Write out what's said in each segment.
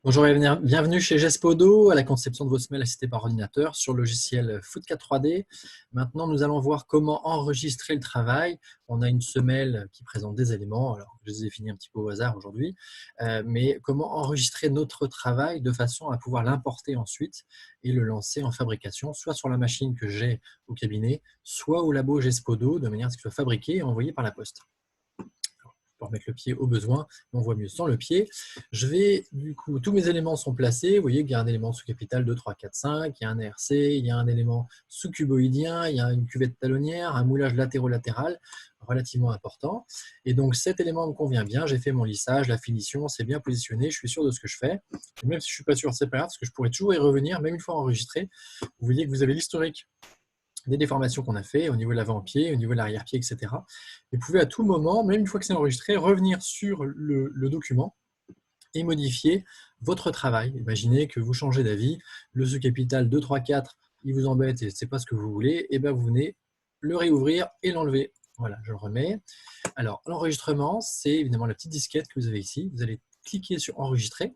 Bonjour et bienvenue chez Gespodo à la conception de vos semelles assistées par ordinateur sur le logiciel Footcat 3D. Maintenant, nous allons voir comment enregistrer le travail. On a une semelle qui présente des éléments, alors je les ai définis un petit peu au hasard aujourd'hui, mais comment enregistrer notre travail de façon à pouvoir l'importer ensuite et le lancer en fabrication, soit sur la machine que j'ai au cabinet, soit au labo Gespodo, de manière à ce qu'il soit fabriqué et envoyé par la poste. Pour remettre le pied au besoin, on voit mieux sans le pied. Du coup, tous mes éléments sont placés. Vous voyez qu'il y a un élément sous capital 2, 3, 4, 5, il y a un RC, il y a un élément sous cuboïdien, il y a une cuvette talonnière, un moulage latérolatéral relativement important. Et donc cet élément me convient bien, j'ai fait mon lissage, la finition, c'est bien positionné, je suis sûr de ce que je fais. Et même si je ne suis pas sûr, c'est pas grave, parce que je pourrais toujours y revenir, même une fois enregistré. Vous voyez que vous avez l'historique des déformations qu'on a fait au niveau de l'avant-pied, au niveau de l'arrière-pied, etc. Vous pouvez à tout moment, même une fois que c'est enregistré, revenir sur le document et modifier votre travail. Imaginez que vous changez d'avis, le sous-capital 2, 3, 4, il vous embête et ce n'est pas ce que vous voulez, et bien vous venez le réouvrir et l'enlever. Voilà, je le remets. Alors, l'enregistrement, c'est évidemment la petite disquette que vous avez ici. Vous allez cliquer sur enregistrer.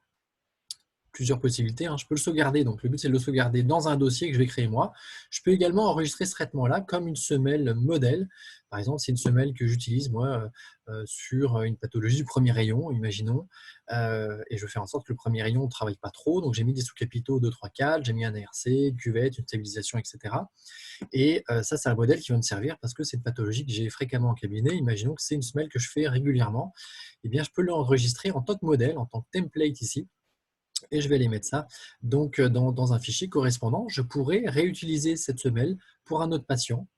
Plusieurs possibilités. Je peux le sauvegarder, donc le but c'est de le sauvegarder dans un dossier que je vais créer moi. Je peux également enregistrer ce traitement-là comme une semelle modèle. Par exemple, c'est une semelle que j'utilise moi sur une pathologie du premier rayon, imaginons, et je veux faire en sorte que le premier rayon ne travaille pas trop. Donc j'ai mis des sous-capitaux 2, 3, 4, j'ai mis un ARC, une cuvette, une stabilisation, etc. Et ça, c'est un modèle qui va me servir parce que c'est une pathologie que j'ai fréquemment en cabinet. Imaginons que c'est une semelle que je fais régulièrement. Eh bien, je peux l'enregistrer en tant que modèle, en tant que template ici. Et je vais aller mettre ça donc, dans un fichier correspondant. Je pourrais réutiliser cette semelle pour un autre patient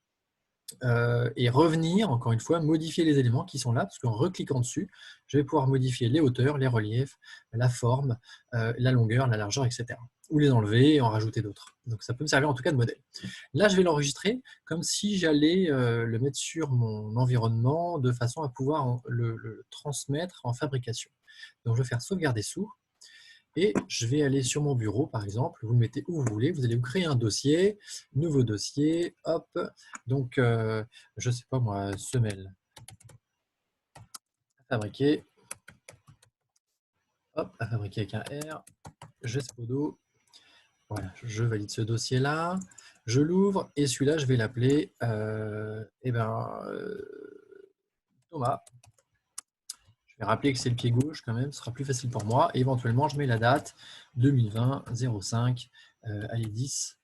et revenir, encore une fois, modifier les éléments qui sont là, parce qu'en recliquant dessus, je vais pouvoir modifier les hauteurs, les reliefs, la forme, la longueur, la largeur, etc. Ou les enlever et en rajouter d'autres. Donc ça peut me servir en tout cas de modèle. Là, je vais l'enregistrer comme si j'allais le mettre sur mon environnement de façon à pouvoir le transmettre en fabrication. Donc je vais faire sauvegarder sous. Et je vais aller sur mon bureau, par exemple, vous le mettez où vous voulez, vous allez vous créer un dossier, nouveau dossier, hop, donc je ne sais pas moi, semelle à fabriquer, hop, à fabriquer avec un R, Gespodo, voilà, je valide ce dossier-là, je l'ouvre et celui-là, je vais l'appeler Thomas. Je vais rappeler que c'est le pied gauche quand même, ce sera plus facile pour moi. Et éventuellement, je mets la date 2020 05, allez 10.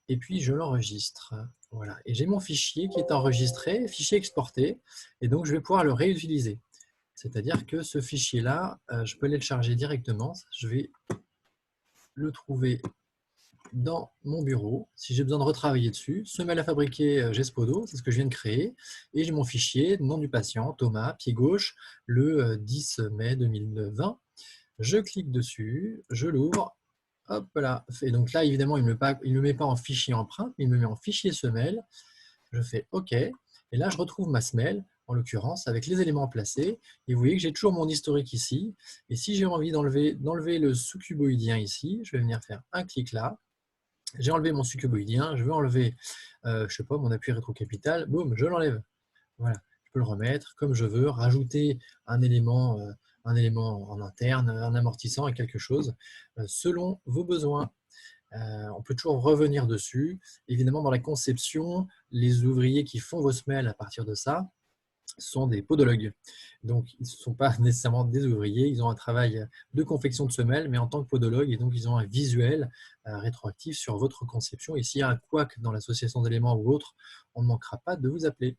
Et puis je l'enregistre. Voilà. Et j'ai mon fichier qui est enregistré, fichier exporté, et donc je vais pouvoir le réutiliser. C'est-à-dire que ce fichier-là, je peux aller le charger directement. Je vais le trouver dans mon bureau. Si j'ai besoin de retravailler dessus, semelle à fabriquer Gespodo, c'est ce que je viens de créer, et j'ai mon fichier, nom du patient, Thomas, pied gauche, le 10 mai 2020. Je clique dessus, je l'ouvre. Hop là. Et donc là, évidemment, il ne me met pas en fichier empreinte, mais il me met en fichier semelle. Je fais OK. Et là, je retrouve ma semelle, en l'occurrence, avec les éléments placés. Et vous voyez que j'ai toujours mon historique ici. Et si j'ai envie d'enlever le sous-cuboïdien ici, je vais venir faire un clic là. J'ai enlevé mon sous-cuboïdien. Je veux enlever, je sais pas, mon appui rétrocapital. Boum, je l'enlève. Voilà. Je peux le remettre comme je veux, rajouter un élément en interne, un amortissant et quelque chose selon vos besoins. On peut toujours revenir dessus. Évidemment, dans la conception, les ouvriers qui font vos semelles à partir de ça sont des podologues. Donc, ils ne sont pas nécessairement des ouvriers, ils ont un travail de confection de semelles, mais en tant que podologue, et donc ils ont un visuel rétroactif sur votre conception. Et s'il y a un couac dans l'association d'éléments ou autre, on ne manquera pas de vous appeler.